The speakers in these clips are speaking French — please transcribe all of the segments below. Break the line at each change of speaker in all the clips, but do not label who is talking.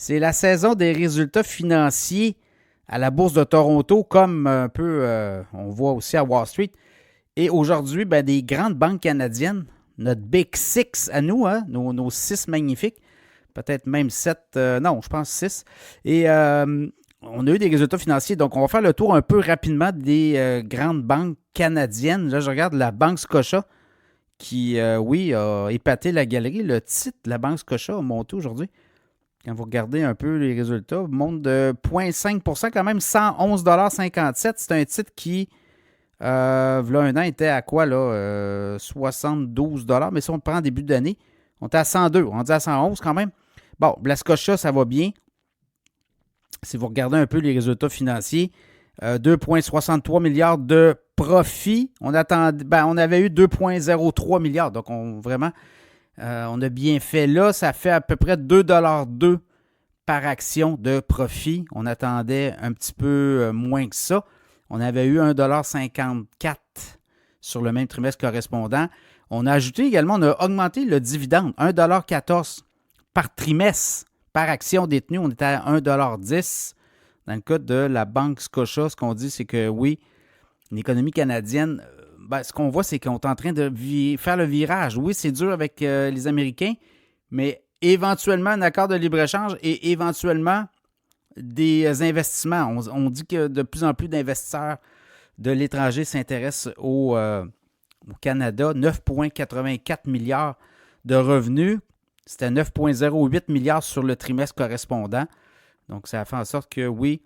C'est la saison des résultats financiers à la Bourse de Toronto, comme un peu on voit aussi à Wall Street. Et aujourd'hui, ben, des grandes banques canadiennes, notre Big Six à nous, hein, nos six magnifiques, peut-être même sept, non, je pense six. Et on a eu des résultats financiers. Donc, on va faire le tour un peu rapidement des grandes banques canadiennes. Là, je regarde la Banque Scotia qui, oui, a épaté la galerie. Le titre de la Banque Scotia a monté aujourd'hui. Quand vous regardez un peu les résultats, monte de 0,5 quand même, 111,57 $. C'est un titre qui, là, un an, était à quoi, là? 72 $. Mais si on le prend en début d'année, on était à 102. On dit à 111 quand même. Bon, la Scotia, ça va bien. Si vous regardez un peu les résultats financiers, 2,63 milliards de profit. On avait eu 2,03 milliards. Donc, vraiment, on a bien fait là. Ça fait à peu près 2,2 $ par action de profit. On attendait un petit peu moins que ça. On avait eu 1,54 $ sur le même trimestre correspondant. On a ajouté également, on a augmenté le dividende, 1,14 $ par trimestre par action détenue. On était à 1,10 $. Dans le cas de la Banque Scotia, ce qu'on dit, c'est que oui, l'économie canadienne, ce qu'on voit, c'est qu'on est en train de faire le virage. Oui, c'est dur avec les Américains, mais éventuellement un accord de libre-échange et éventuellement des investissements. On dit que de plus en plus d'investisseurs de l'étranger s'intéressent au Canada. 9,84 milliards de revenus. C'était 9,08 milliards sur le trimestre correspondant. Donc, ça a fait en sorte que, oui,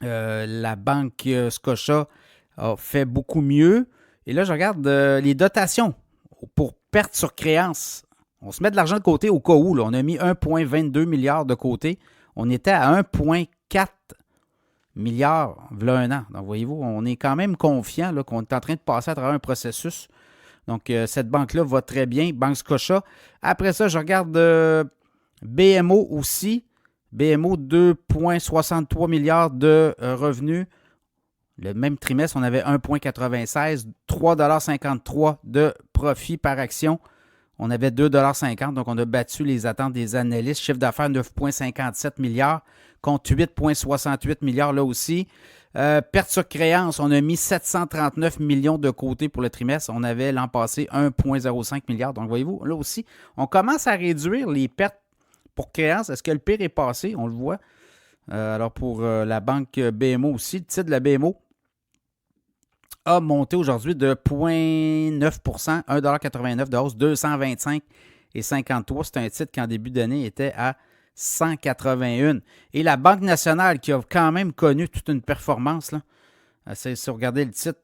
la Banque Scotia a fait beaucoup mieux. Et là, je regarde les dotations pour perte sur créance. On se met de l'argent de côté au cas où. Là. On a mis 1,22 milliard de côté. On était à 1,4 milliard voilà un an. Donc, voyez-vous, on est quand même confiant là, qu'on est en train de passer à travers un processus. Donc, cette banque-là va très bien, Banque Scotia. Après ça, je regarde BMO aussi. BMO, 2,63 milliards de revenus. Le même trimestre, on avait 1,96, 3,53 $ de profit par action. On avait 2,50 $, donc on a battu les attentes des analystes. Chiffre d'affaires, 9,57 milliards, contre 8,68 milliards là aussi. Perte sur créance, on a mis 739 millions de côté pour le trimestre. On avait l'an passé 1,05 milliard. Donc, voyez-vous, là aussi, on commence à réduire les pertes pour créance. Est-ce que le pire est passé? On le voit. Alors, pour la banque BMO aussi, le titre de la BMO a monté aujourd'hui de 0,9 %, 1,89 $ de hausse, 225,53 $. C'est un titre qui, en début d'année, était à 181. Et la Banque nationale, qui a quand même connu toute une performance, là, si vous regardez le titre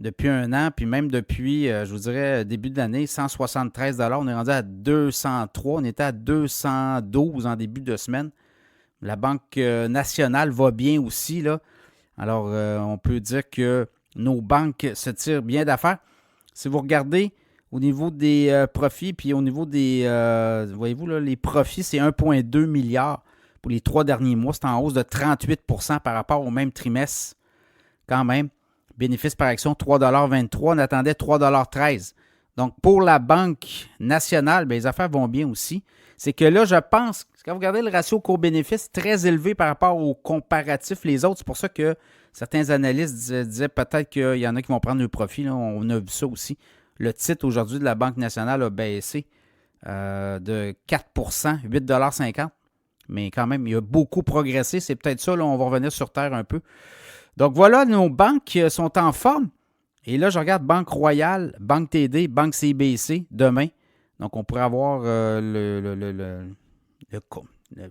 depuis un an, puis même depuis, je vous dirais, début de l'année, 173 $. On est rendu à 203. On était à 212 en début de semaine. La Banque nationale va bien aussi, là. Alors, on peut dire que nos banques se tirent bien d'affaires. Si vous regardez au niveau des profits, puis au niveau des, voyez-vous, là, les profits, c'est 1,2 milliard pour les 3 derniers mois. C'est en hausse de 38 % par rapport au même trimestre, quand même. Bénéfice par action, 3,23 $. On attendait 3,13 $. Donc, pour la Banque nationale, bien, les affaires vont bien aussi. C'est que là, je pense, quand vous regardez le ratio court-bénéfice, très élevé par rapport au comparatif les autres. C'est pour ça que certains analystes disaient peut-être qu'il y en a qui vont prendre le profit. Là. On a vu ça aussi. Le titre aujourd'hui de la Banque nationale a baissé de 4 %, 8,50 $. Mais quand même, il a beaucoup progressé. C'est peut-être ça, là, on va revenir sur terre un peu. Donc voilà, nos banques sont en forme. Et là, je regarde Banque Royale, Banque TD, Banque CBC demain. Donc, on pourrait avoir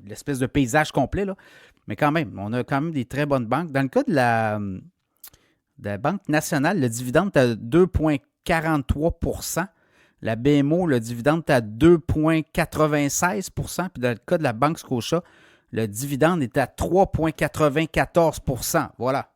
l'espèce de paysage complet, là. Mais quand même, on a quand même des très bonnes banques. Dans le cas de la Banque nationale, le dividende est à 2,43 %. La BMO, le dividende est à 2,96 %. Puis dans le cas de la Banque Scotia, le dividende est à 3,94 %. Voilà.